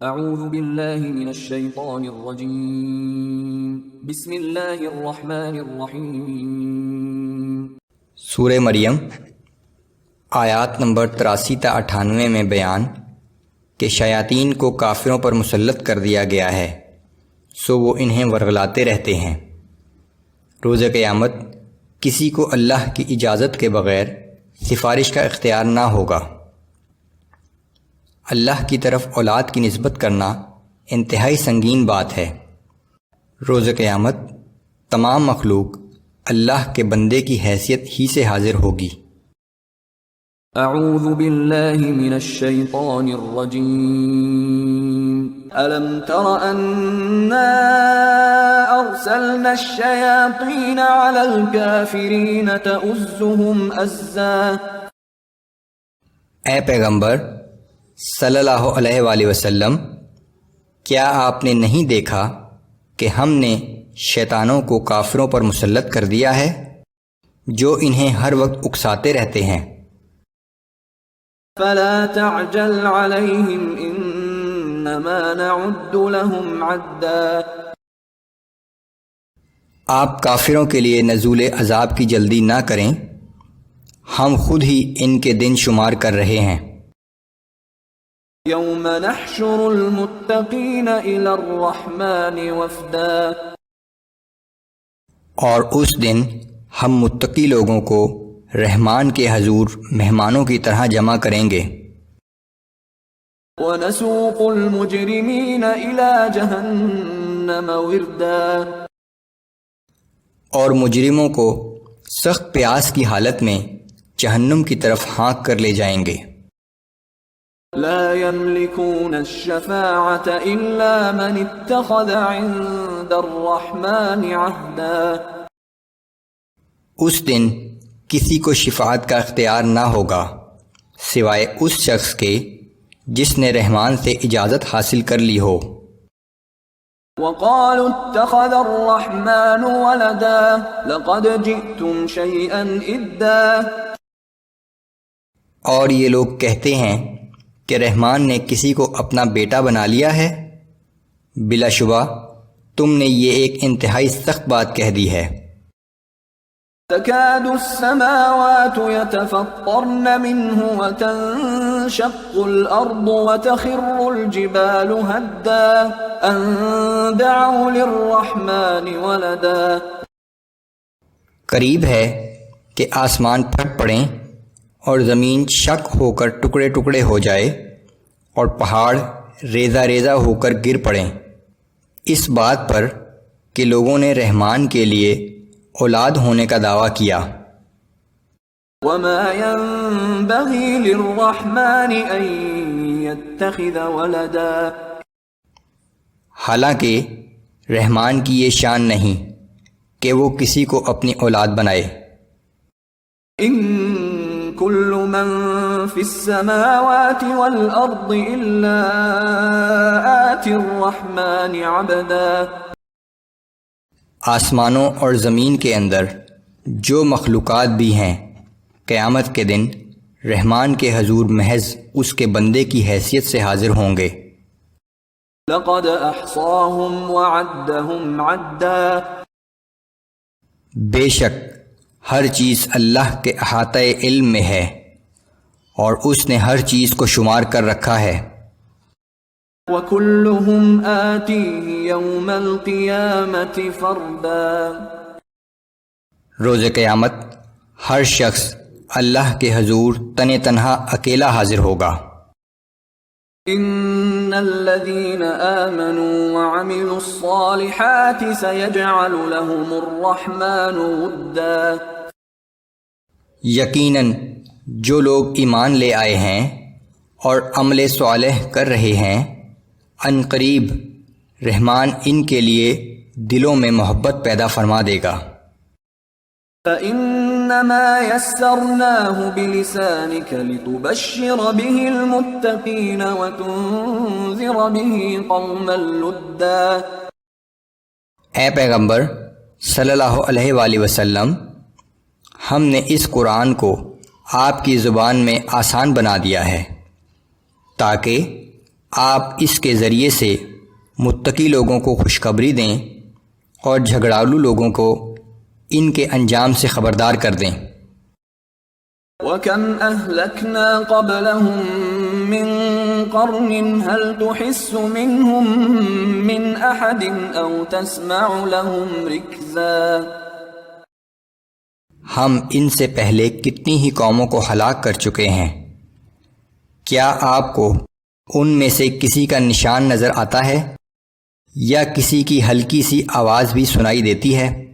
اعوذ باللہ من الشیطان الرجیم بسم اللہ الرحمن الرحیم۔ سورہ مریم آیات نمبر 83 تا 98 میں بیان کہ شیاطین کو کافروں پر مسلط کر دیا گیا ہے، سو وہ انہیں ورغلاتے رہتے ہیں۔ روز قیامت کسی کو اللہ کی اجازت کے بغیر سفارش کا اختیار نہ ہوگا۔ اللہ کی طرف اولاد کی نسبت کرنا انتہائی سنگین بات ہے۔ روز قیامت تمام مخلوق اللہ کے بندے کی حیثیت ہی سے حاضر ہوگی۔ اعوذ باللہ من الشیطان الرجیم۔ الم تر انا ارسلنا الشیاطین علی الکافرین تؤزهم ازا۔ اے پیغمبر صلی اللہ علیہ وآلہ وسلم، کیا آپ نے نہیں دیکھا کہ ہم نے شیطانوں کو کافروں پر مسلط کر دیا ہے جو انہیں ہر وقت اکساتے رہتے ہیں۔ فلا تعجل علیہم انما نعد لهم عدا۔ آپ کافروں کے لیے نزول عذاب کی جلدی نہ کریں، ہم خود ہی ان کے دن شمار کر رہے ہیں۔ یوم نحشر المتقین الی الرحمن وفدا۔ اور اس دن ہم متقی لوگوں کو رحمان کے حضور مہمانوں کی طرح جمع کریں گے۔ ونسوق المجرمین الی جہنم وردا۔ اور مجرموں کو سخت پیاس کی حالت میں جہنم کی طرف ہانک کر لے جائیں گے۔ لا يملكون الشفاعة إلا من اتخذ عند الرحمن عهدا۔ اس دن کسی کو شفاعت کا اختیار نہ ہوگا سوائے اس شخص کے جس نے رحمان سے اجازت حاصل کر لی ہو۔ وقالوا اتخذ الرحمن ولدا لقد جئتم شيئا إدا۔ اور یہ لوگ کہتے ہیں کہ رحمان نے کسی کو اپنا بیٹا بنا لیا ہے، بلا شبہ تم نے یہ ایک انتہائی سخت بات کہہ دی ہے۔ تكاد السماوات يتفطرن منه وتنشق الأرض وتخر الجبال هدا أن دعوا للرحمن ولدا۔ قریب ہے کہ آسمان پھٹ پڑیں اور زمین شک ہو کر ٹکڑے ٹکڑے ہو جائے اور پہاڑ ریزہ ریزہ ہو کر گر پڑیں، اس بات پر کہ لوگوں نے رحمان کے لیے اولاد ہونے کا دعویٰ کیا۔ وما ينبغي للرحمن ان يتخذ ولدا۔ حالانکہ رحمان کی یہ شان نہیں کہ وہ کسی کو اپنی اولاد بنائے۔ ان كل من في السماوات والارض الا آتي الرحمن عبدا۔ آسمانوں اور زمین کے اندر جو مخلوقات بھی ہیں قیامت کے دن رحمان کے حضور محض اس کے بندے کی حیثیت سے حاضر ہوں گے۔ لقد احصاهم وعدهم عدا۔ بے شک ہر چیز اللہ کے احاطہ علم میں ہے اور اس نے ہر چیز کو شمار کر رکھا ہے۔ وَكُلُّهُمْ آتِيهِ يَوْمَ الْقِيَامَةِ فَرْدًا۔ روز قیامت ہر شخص اللہ کے حضور تن تنہا اکیلا حاضر ہوگا۔ إِنَّ الَّذِينَ آمَنُوا وَعَمِلُوا الصَّالِحَاتِ سَيَجْعَلُ لَهُمُ الرَّحْمَنُ وُدًّا۔ یقیناً جو لوگ ایمان لے آئے ہیں اور عمل صالح کر رہے ہیں، ان قریب رحمان ان کے لیے دلوں میں محبت پیدا فرما دے گا۔ فَإِنَّمَا يَسَّرْنَاهُ بِلِسَانِكَ لِتُبَشِّرَ بِهِ الْمُتَّقِينَ وَتُنذِرَ بِهِ قَوْمًا لُدًّا۔ اے پیغمبر صلی اللہ علیہ وآلہ وسلم، ہم نے اس قرآن کو آپ کی زبان میں آسان بنا دیا ہے تاکہ آپ اس کے ذریعے سے متقی لوگوں کو خوشخبری دیں اور جھگڑالو لوگوں کو ان کے انجام سے خبردار کر دیں۔ وَكَمْ أَهْلَكْنَا قَبْلَهُمْ مِنْ قَرْنٍ هَلْ تُحِسُّ مِنْهُمْ مِنْ أَحَدٍ أَوْ تَسْمَعُ لَهُمْ رِكْزًا۔ ہم ان سے پہلے کتنی ہی قوموں کو ہلاک کر چکے ہیں، کیا آپ کو ان میں سے کسی کا نشان نظر آتا ہے یا کسی کی ہلکی سی آواز بھی سنائی دیتی ہے؟